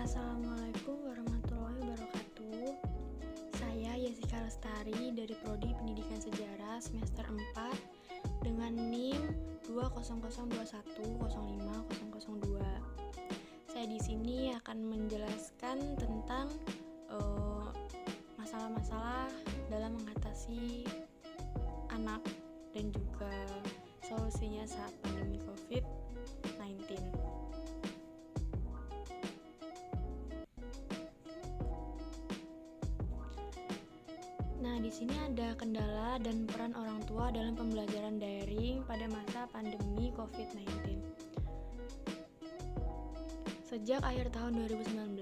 Assalamualaikum warahmatullahi wabarakatuh. Saya Yesika Lestari dari Prodi Pendidikan Sejarah semester 4 dengan NIM 20021050002. Saya di sini akan menjelaskan tentang masalah-masalah dalam mengatasi anak dan juga solusinya saat pandemi COVID-19. Nah, di sini ada kendala dan peran orang tua dalam pembelajaran daring pada masa pandemi COVID-19. Sejak akhir tahun 2019,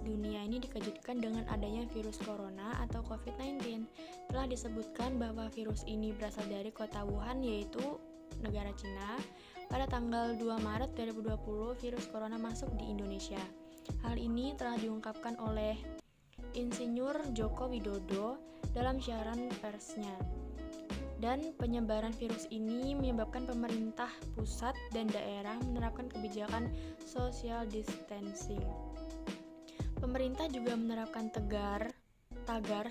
dunia ini dikejutkan dengan adanya virus corona atau COVID-19. Telah disebutkan bahwa virus ini berasal dari kota Wuhan, yaitu negara Cina. Pada tanggal 2 Maret 2020, virus corona masuk di Indonesia. Hal ini telah diungkapkan oleh Insinyur Joko Widodo dalam siaran persnya. Dan penyebaran virus ini menyebabkan pemerintah pusat dan daerah menerapkan kebijakan social distancing. Pemerintah juga menerapkan tagar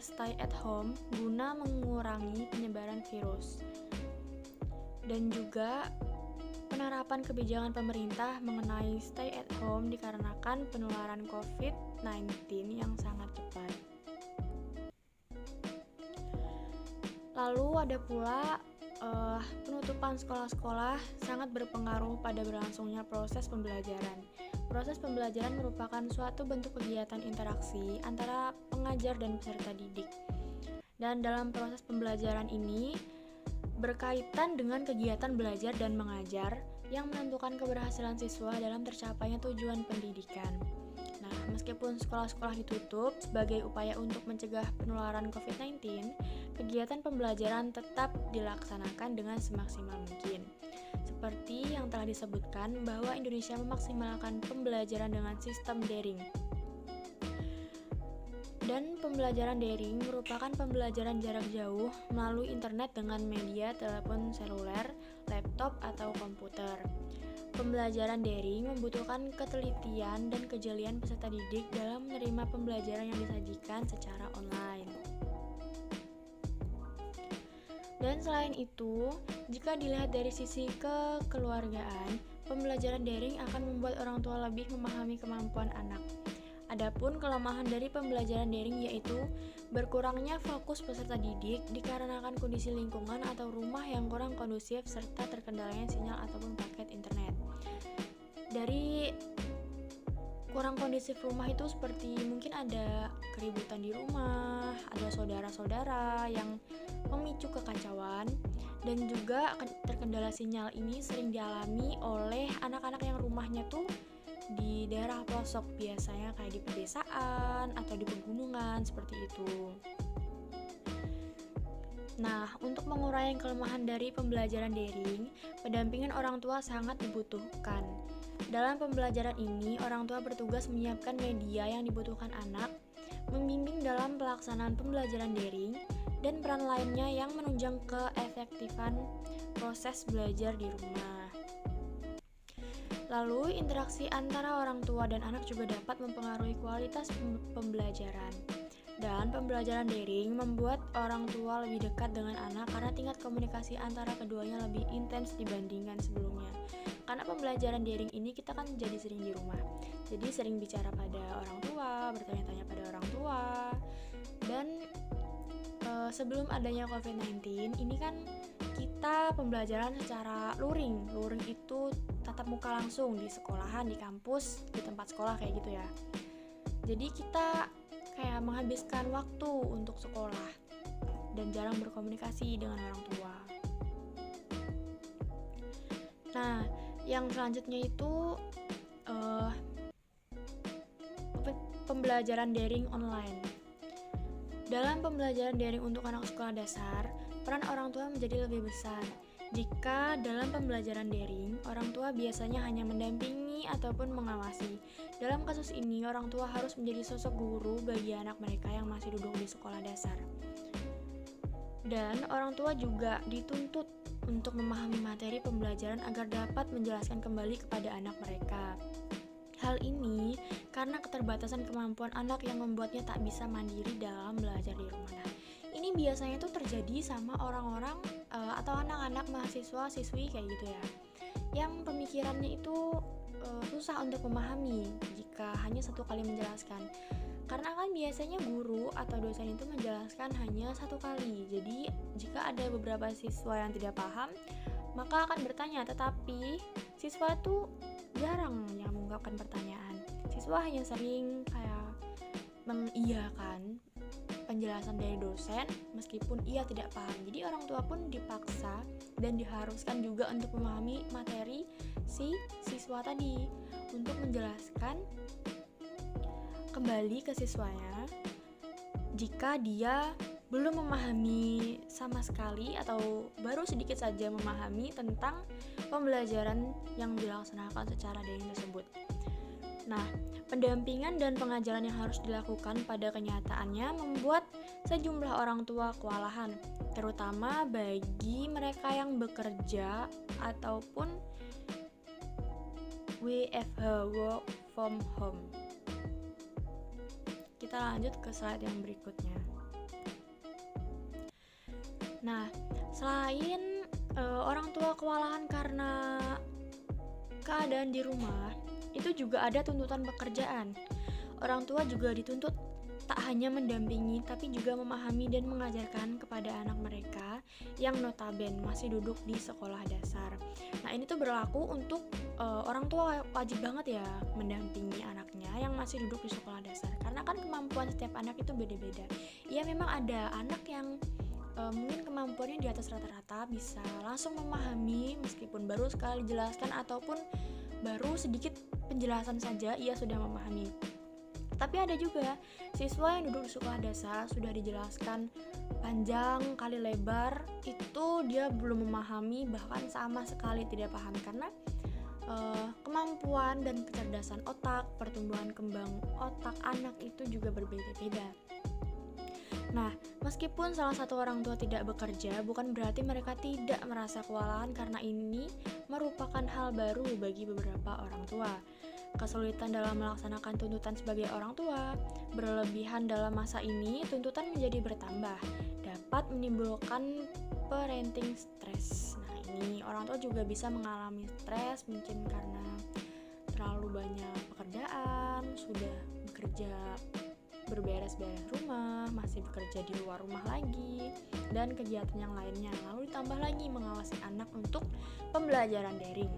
stay at home guna mengurangi penyebaran virus. Dan juga penerapan kebijakan pemerintah mengenai stay at home dikarenakan penularan COVID-19 yang sangat cepat. Lalu ada pula penutupan sekolah-sekolah sangat berpengaruh pada berlangsungnya proses pembelajaran. Proses pembelajaran merupakan suatu bentuk kegiatan interaksi antara pengajar dan peserta didik. Dan dalam proses pembelajaran ini berkaitan dengan kegiatan belajar dan mengajar yang menentukan keberhasilan siswa dalam tercapainya tujuan pendidikan. Nah, meskipun sekolah-sekolah ditutup sebagai upaya untuk mencegah penularan COVID-19, kegiatan pembelajaran tetap dilaksanakan dengan semaksimal mungkin. Seperti yang telah disebutkan bahwa Indonesia memaksimalkan pembelajaran dengan sistem daring. Dan pembelajaran daring merupakan pembelajaran jarak jauh melalui internet dengan media telepon seluler, laptop, atau komputer. Pembelajaran daring membutuhkan ketelitian dan kejelian peserta didik dalam menerima pembelajaran yang disajikan secara online. Dan selain itu, jika dilihat dari sisi kekeluargaan, pembelajaran daring akan membuat orang tua lebih memahami kemampuan anak. Adapun kelemahan dari pembelajaran daring yaitu berkurangnya fokus peserta didik dikarenakan kondisi lingkungan atau rumah yang kurang kondusif serta terkendalanya sinyal ataupun paket internet. Dari kurang kondusif rumah itu seperti mungkin ada keributan di rumah, ada saudara-saudara yang memicu kekacauan, dan juga terkendala sinyal ini sering dialami oleh anak-anak yang rumahnya tuh di daerah pelosok, biasanya kayak di pedesaan atau di pegunungan seperti itu. Nah, untuk mengurai kelemahan dari pembelajaran daring, pendampingan orang tua sangat dibutuhkan. Dalam pembelajaran ini, orang tua bertugas menyiapkan media yang dibutuhkan anak, membimbing dalam pelaksanaan pembelajaran daring, dan peran lainnya yang menunjang keefektifan proses belajar di rumah. Lalu, interaksi antara orang tua dan anak juga dapat mempengaruhi kualitas pembelajaran. Dan pembelajaran daring membuat orang tua lebih dekat dengan anak karena tingkat komunikasi antara keduanya lebih intens dibandingkan sebelumnya. Karena pembelajaran daring ini kita kan jadi sering di rumah, jadi sering bicara pada orang tua, bertanya-tanya pada orang tua. Dan sebelum adanya COVID-19 ini kan kita pembelajaran secara luring itu tatap muka langsung di sekolahan, di kampus, di tempat sekolah kayak gitu ya. Jadi kita kayak menghabiskan waktu untuk sekolah dan jarang berkomunikasi dengan orang tua. Nah, yang selanjutnya itu pembelajaran daring online. Dalam pembelajaran daring untuk anak sekolah dasar, peran orang tua menjadi lebih besar. Jika dalam pembelajaran daring, orang tua biasanya hanya mendampingi ataupun mengawasi. Dalam kasus ini, orang tua harus menjadi sosok guru bagi anak mereka yang masih duduk di sekolah dasar. Dan orang tua juga dituntut untuk memahami materi pembelajaran agar dapat menjelaskan kembali kepada anak mereka. Hal ini karena karena keterbatasan kemampuan anak yang membuatnya tak bisa mandiri dalam belajar di rumah. Nah, ini biasanya tuh terjadi sama orang-orang atau anak-anak mahasiswa siswi kayak gitu ya, yang pemikirannya itu susah untuk memahami jika hanya satu kali menjelaskan. Karena kan biasanya guru atau dosen itu menjelaskan hanya satu kali. Jadi jika ada beberapa siswa yang tidak paham, maka akan bertanya, tetapi siswa itu jarang yang mengungkapkan pertanyaan. Siswa hanya sering kayak mengiyakan penjelasan dari dosen meskipun ia tidak paham. Jadi orang tua pun dipaksa dan diharuskan juga untuk memahami materi si siswa tadi untuk menjelaskan kembali ke siswanya jika dia belum memahami sama sekali atau baru sedikit saja memahami tentang pembelajaran yang dilaksanakan secara daring tersebut. Nah, pendampingan dan pengajaran yang harus dilakukan pada kenyataannya membuat sejumlah orang tua kewalahan, terutama bagi mereka yang bekerja ataupun WFH, work from home. Kita lanjut ke slide yang berikutnya. Nah, selain orang tua kewalahan karena keadaan di rumah, itu juga ada tuntutan pekerjaan. Orang tua juga dituntut tak hanya mendampingi, tapi juga memahami dan mengajarkan kepada anak mereka yang notabene masih duduk di sekolah dasar. Nah, ini tuh berlaku untuk orang tua wajib banget ya mendampingi anaknya yang masih duduk di sekolah dasar. Karena kan kemampuan setiap anak itu beda-beda. Ya memang ada anak yang mungkin kemampuannya di atas rata-rata, bisa langsung memahami meskipun baru sekali dijelaskan ataupun baru sedikit penjelasan saja ia sudah memahami. Tapi ada juga siswa yang duduk di sekolah dasar sudah dijelaskan panjang kali lebar, itu dia belum memahami, bahkan sama sekali tidak paham karena kemampuan dan kecerdasan otak, pertumbuhan kembang otak anak itu juga berbeda-beda. Nah, meskipun salah satu orang tua tidak bekerja, bukan berarti mereka tidak merasa kewalahan karena ini merupakan hal baru bagi beberapa orang tua. Kesulitan dalam melaksanakan tuntutan sebagai orang tua, berlebihan dalam masa ini, tuntutan menjadi bertambah, dapat menimbulkan parenting stress. Nah, ini orang tua juga bisa mengalami stres mungkin karena terlalu banyak pekerjaan, sudah bekerja berberes-beres rumah, masih bekerja di luar rumah lagi, dan kegiatan yang lainnya. Lalu ditambah lagi mengawasi anak untuk pembelajaran daring.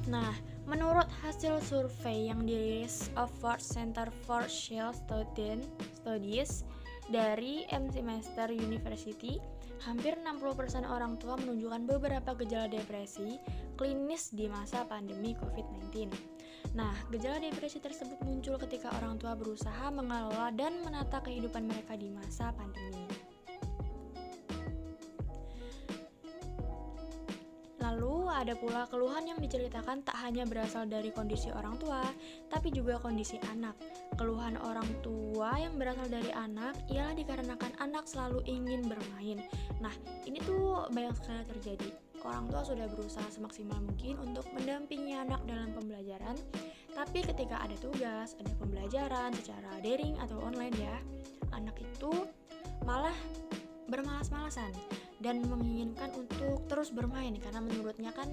Nah, menurut hasil survei yang dirilis Oxford Center for Social Studies dari Manchester University, hampir 60% orang tua menunjukkan beberapa gejala depresi klinis di masa pandemi COVID-19. Nah, gejala depresi tersebut muncul ketika orang tua berusaha mengelola dan menata kehidupan mereka di masa pandemi. Lalu ada pula keluhan yang diceritakan tak hanya berasal dari kondisi orang tua, tapi juga kondisi anak. Keluhan orang tua yang berasal dari anak ialah dikarenakan anak selalu ingin bermain. Nah, ini tuh banyak sekali terjadi. Orang tua sudah berusaha semaksimal mungkin untuk mendampingi anak dalam pembelajaran, tapi ketika ada tugas, ada pembelajaran secara daring atau online ya, anak itu malah bermalas-malasan dan menginginkan untuk terus bermain karena menurutnya kan